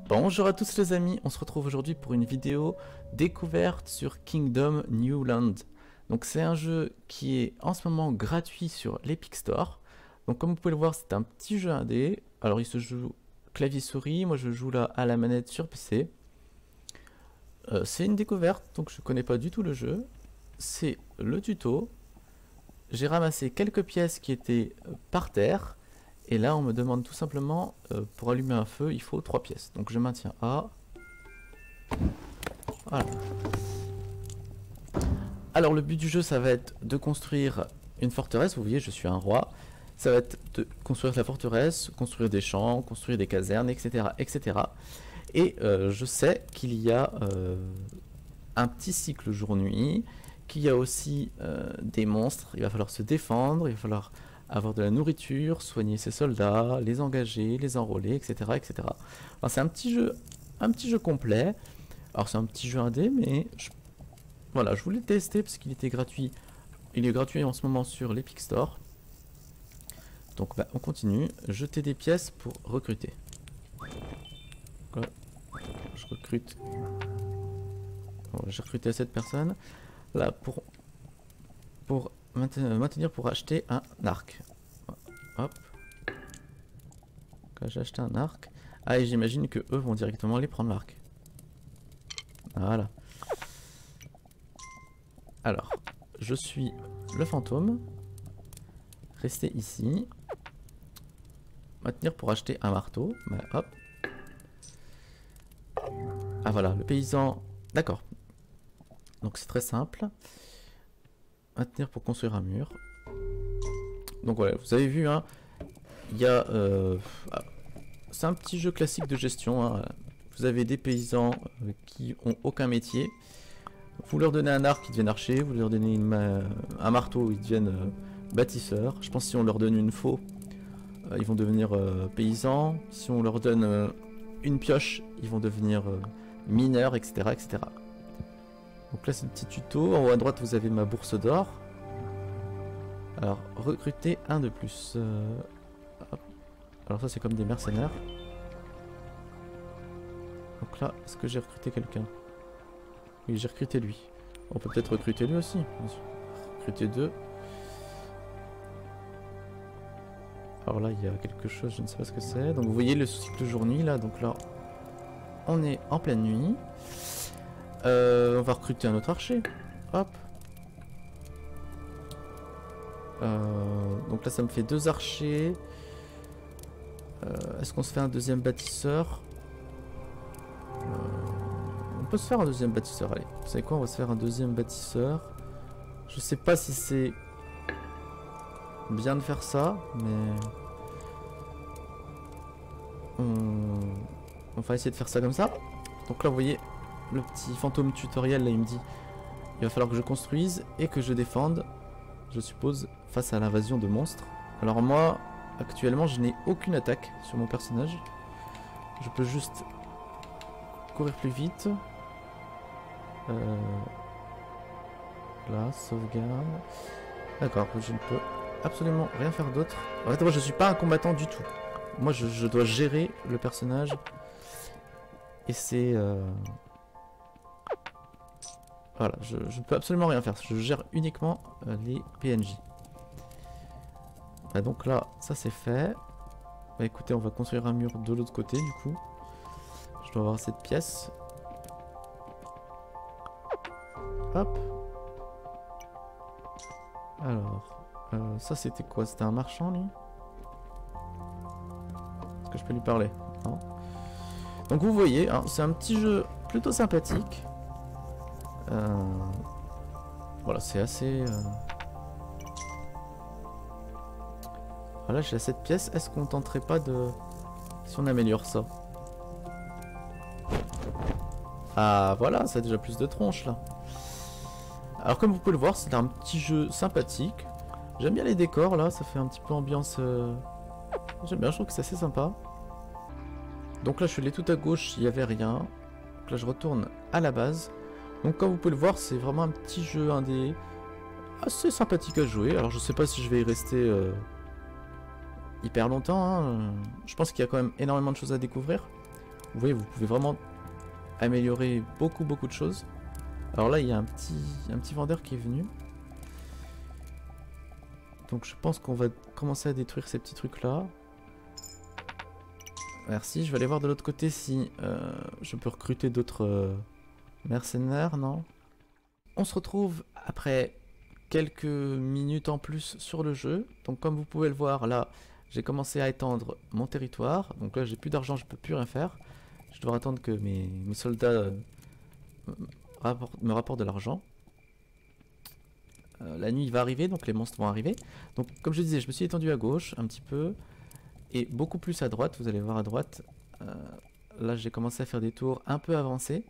Bonjour à tous les amis, on se retrouve aujourd'hui pour une vidéo découverte sur Kingdom New Land. Donc c'est un jeu qui est en ce moment gratuit sur l'Epic Store. Donc comme vous pouvez le voir, c'est un petit jeu indé. Alors il se joue clavier souris, moi je joue là à la manette sur PC. C'est une découverte, donc je connais pas du tout le jeu. C'est le tuto. J'ai ramassé quelques pièces qui étaient par terre. Et là, on me demande tout simplement, pour allumer un feu, il faut 3 pièces. Donc je maintiens A. Voilà. Alors le but du jeu, ça va être de construire une forteresse. Vous voyez, je suis un roi. Ça va être de construire la forteresse, construire des champs, construire des casernes, etc. etc. Et je sais qu'il y a un petit cycle jour-nuit, qu'il y a aussi des monstres. Il va falloir se défendre, il va falloir avoir de la nourriture, soigner ses soldats, les engager, les enrôler, etc. etc. Enfin, c'est un petit jeu complet. Alors c'est un petit jeu indé, mais voilà, je voulais le tester parce qu'il était gratuit. Il est gratuit en ce moment sur l'Epic Store. Donc bah, on continue. Jeter des pièces pour recruter. Voilà. Je recrute. Bon, j'ai recruté 7 personnes. Là, pour maintenir pour acheter un arc. Hop. J'ai acheté un arc. Ah, et j'imagine que eux vont directement aller prendre l'arc. Voilà. Alors, je suis le fantôme. Restez ici. Maintenir pour acheter un marteau. Bah, hop. Ah voilà, le paysan. D'accord. Donc c'est très simple. Maintenir pour construire un mur. Donc voilà, vous avez vu, hein, il y a... c'est un petit jeu classique de gestion. Hein. Vous avez des paysans qui ont aucun métier. Vous leur donnez un arc, ils deviennent archers. Vous leur donnez un marteau, ils deviennent bâtisseurs. Je pense que si on leur donne une faux, ils vont devenir paysans. Si on leur donne une pioche, ils vont devenir mineurs, etc., etc. Donc là c'est le petit tuto, en haut à droite vous avez ma bourse d'or. Alors recruter un de plus. Alors ça c'est comme des mercenaires. Donc là, est-ce que j'ai recruté quelqu'un? Oui, j'ai recruté lui. On peut peut-être recruter lui aussi. Recruter 2. Alors là il y a quelque chose, je ne sais pas ce que c'est. Donc vous voyez le cycle jour-nuit là, donc là on est en pleine nuit. On va recruter un autre archer. Hop. Donc là ça me fait 2 archers. Est-ce qu'on se fait un deuxième bâtisseur? On peut se faire un deuxième bâtisseur. Allez, vous savez quoi? On va se faire un deuxième bâtisseur. Je sais pas si c'est bien de faire ça, mais on va essayer de faire ça comme ça. Donc là vous voyez le petit fantôme tutoriel là, il me dit il va falloir que je construise et que je défende, je suppose, face à l'invasion de monstres. Alors moi actuellement je n'ai aucune attaque sur mon personnage. Je peux juste courir plus vite. Là, sauvegarde. D'accord, je ne peux absolument rien faire d'autre. En fait moi je suis pas un combattant du tout. Moi je dois gérer le personnage. Et c'est... Voilà, je ne peux absolument rien faire. Je gère uniquement les PNJ. Bah donc là, ça c'est fait. Bah écoutez, on va construire un mur de l'autre côté du coup. Je dois avoir cette pièce. Hop. Alors, ça c'était quoi? C'était un marchand lui? Est-ce que je peux lui parler? Non. Donc vous voyez, hein, c'est un petit jeu plutôt sympathique. Voilà, c'est assez... Voilà, j'ai 7 pièces. Est-ce qu'on tenterait pas de... Si on améliore ça? Ah voilà, ça a déjà plus de tronches là. Alors comme vous pouvez le voir, c'est un petit jeu sympathique. J'aime bien les décors là, ça fait un petit peu ambiance... J'aime bien, je trouve que c'est assez sympa. Donc là je suis allé tout à gauche, il n'y avait rien. Donc là je retourne à la base. Donc comme vous pouvez le voir, c'est vraiment un petit jeu indé assez sympathique à jouer. Alors je sais pas si je vais y rester hyper longtemps, hein. Je pense qu'il y a quand même énormément de choses à découvrir. Vous voyez, vous pouvez vraiment améliorer beaucoup de choses. Alors là, il y a un petit vendeur qui est venu. Donc je pense qu'on va commencer à détruire ces petits trucs là. Merci, je vais aller voir de l'autre côté si je peux recruter d'autres mercenaires, non? On se retrouve après quelques minutes en plus sur le jeu. Donc comme vous pouvez le voir là, j'ai commencé à étendre mon territoire. Donc là j'ai plus d'argent, je peux plus rien faire. Je dois attendre que mes soldats me rapportent de l'argent. La nuit va arriver, donc les monstres vont arriver. Donc comme je disais, je me suis étendu à gauche un petit peu. Et beaucoup plus à droite, vous allez voir à droite. Là j'ai commencé à faire des tours un peu avancés.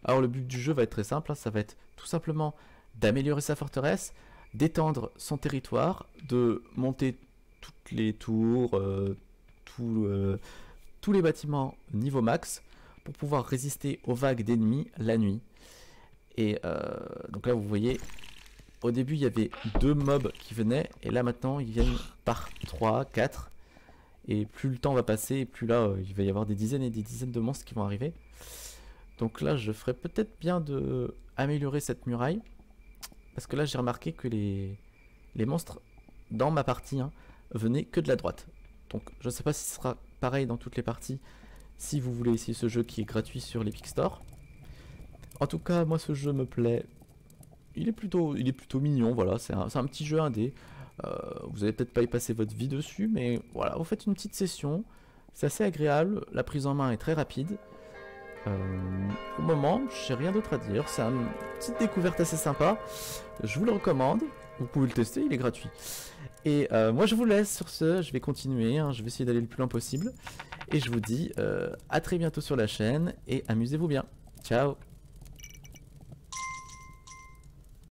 Alors le but du jeu va être très simple, hein, ça va être tout simplement d'améliorer sa forteresse, d'étendre son territoire, de monter toutes les tours, tous les bâtiments niveau max pour pouvoir résister aux vagues d'ennemis la nuit. Et donc là vous voyez, au début il y avait 2 mobs qui venaient et là maintenant ils viennent par 3, 4. Et plus le temps va passer, et plus là il va y avoir des dizaines et des dizaines de monstres qui vont arriver. Donc là je ferais peut-être bien de améliorer cette muraille. Parce que là j'ai remarqué que les monstres dans ma partie venaient que de la droite. Donc je ne sais pas si ce sera pareil dans toutes les parties si vous voulez essayer ce jeu qui est gratuit sur l'Epic Store. En tout cas moi ce jeu me plaît. Il est plutôt mignon, voilà, c'est un petit jeu indé. Vous allez peut-être pas y passer votre vie dessus, mais voilà, vous faites une petite session. C'est assez agréable, la prise en main est très rapide. Pour le moment, j'ai rien d'autre à dire. C'est une petite découverte assez sympa. Je vous le recommande. Vous pouvez le tester, il est gratuit. Et moi, je vous laisse sur ce. Je vais continuer. Je vais essayer d'aller le plus loin possible. Et je vous dis à très bientôt sur la chaîne. Et amusez-vous bien. Ciao!